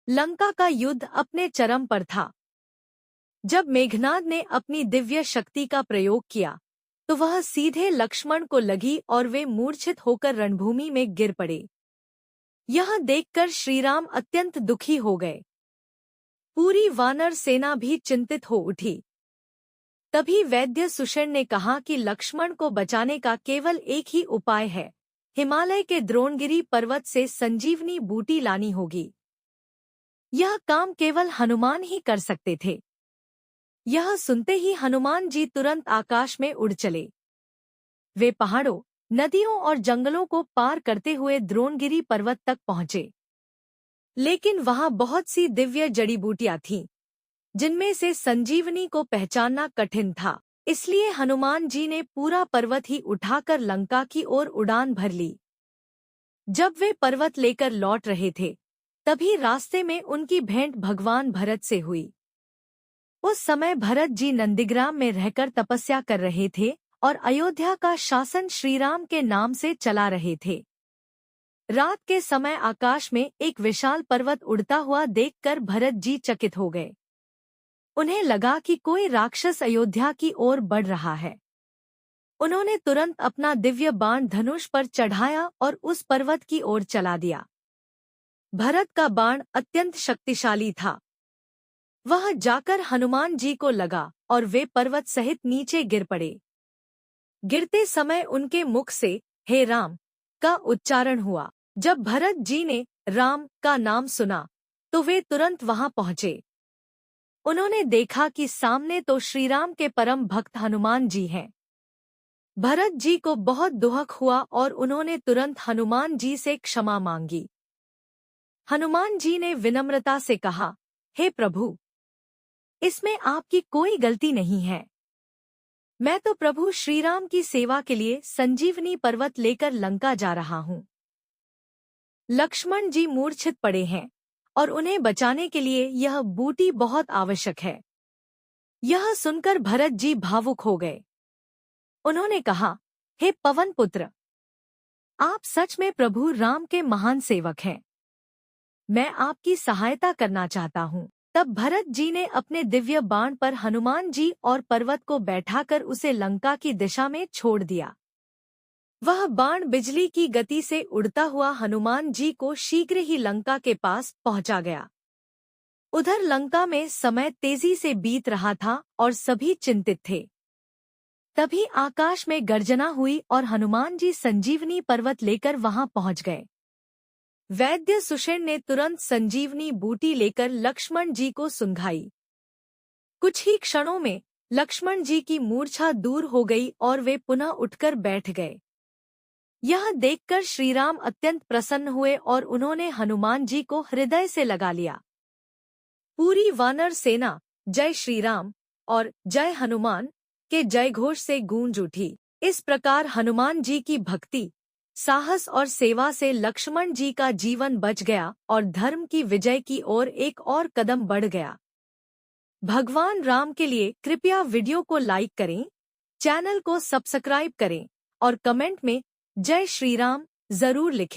लंका का युद्ध अपने चरम पर था। जब मेघनाद ने अपनी दिव्य शक्ति का प्रयोग किया तो वह सीधे लक्ष्मण को लगी और वे मूर्छित होकर रणभूमि में गिर पड़े। यह देखकर श्रीराम अत्यंत दुखी हो गए। पूरी वानर सेना भी चिंतित हो उठी। तभी वैद्य सुषेण ने कहा कि लक्ष्मण को बचाने का केवल एक ही उपाय है, हिमालय के द्रोणगिरी पर्वत से संजीवनी बूटी लानी होगी। यह काम केवल हनुमान ही कर सकते थे। यह सुनते ही हनुमान जी तुरंत आकाश में उड़ चले। वे पहाड़ों, नदियों और जंगलों को पार करते हुए द्रोणगिरी पर्वत तक पहुंचे। लेकिन वहां बहुत सी दिव्य जड़ी बूटियां थीं, जिनमें से संजीवनी को पहचानना कठिन था। इसलिए हनुमान जी ने पूरा पर्वत ही उठाकर लंका की ओर उड़ान भर ली। जब वे पर्वत लेकर लौट रहे थे, तभी रास्ते में उनकी भेंट भगवान भरत से हुई। उस समय भरत जी नंदीग्राम में रहकर तपस्या कर रहे थे और अयोध्या का शासन श्रीराम के नाम से चला रहे थे। रात के समय आकाश में एक विशाल पर्वत उड़ता हुआ देखकर भरत जी चकित हो गए। उन्हें लगा कि कोई राक्षस अयोध्या की ओर बढ़ रहा है। उन्होंने तुरंत अपना दिव्य बाण धनुष पर चढ़ाया और उस पर्वत की ओर चला दिया। भरत का बाण अत्यंत शक्तिशाली था। वह जाकर हनुमान जी को लगा और वे पर्वत सहित नीचे गिर पड़े। गिरते समय उनके मुख से हे राम का उच्चारण हुआ। जब भरत जी ने राम का नाम सुना तो वे तुरंत वहां पहुंचे। उन्होंने देखा कि सामने तो श्रीराम के परम भक्त हनुमान जी हैं। भरत जी को बहुत दुख हुआ और उन्होंने तुरंत हनुमान जी से क्षमा मांगी। हनुमान जी ने विनम्रता से कहा, हे प्रभु, इसमें आपकी कोई गलती नहीं है। मैं तो प्रभु श्रीराम की सेवा के लिए संजीवनी पर्वत लेकर लंका जा रहा हूँ। लक्ष्मण जी मूर्छित पड़े हैं और उन्हें बचाने के लिए यह बूटी बहुत आवश्यक है। यह सुनकर भरत जी भावुक हो गए। उन्होंने कहा, हे पवन पुत्र, आप सच में प्रभु राम के महान सेवक हैं। मैं आपकी सहायता करना चाहता हूँ। तब भरत जी ने अपने दिव्य बाण पर हनुमान जी और पर्वत को बैठाकर उसे लंका की दिशा में छोड़ दिया। वह बाण बिजली की गति से उड़ता हुआ हनुमान जी को शीघ्र ही लंका के पास पहुंचा गया। उधर लंका में समय तेजी से बीत रहा था और सभी चिंतित थे। तभी आकाश में गर्जना हुई और हनुमान जी संजीवनी पर्वत लेकर वहां पहुंच गए। वैद्य सुषेण ने तुरंत संजीवनी बूटी लेकर लक्ष्मण जी को सुंघाई। कुछ ही क्षणों में लक्ष्मण जी की मूर्छा दूर हो गई और वे पुनः उठकर बैठ गए। यह देखकर श्रीराम अत्यंत प्रसन्न हुए और उन्होंने हनुमान जी को हृदय से लगा लिया। पूरी वानर सेना जय श्रीराम और जय हनुमान के जयघोष से गूंज उठी। इस प्रकार हनुमान जी की भक्ति, साहस और सेवा से लक्ष्मण जी का जीवन बच गया और धर्म की विजय की ओर एक और कदम बढ़ गया। भगवान राम के लिए कृपया वीडियो को लाइक करें, चैनल को सब्सक्राइब करें और कमेंट में जय श्री राम जरूर लिखें।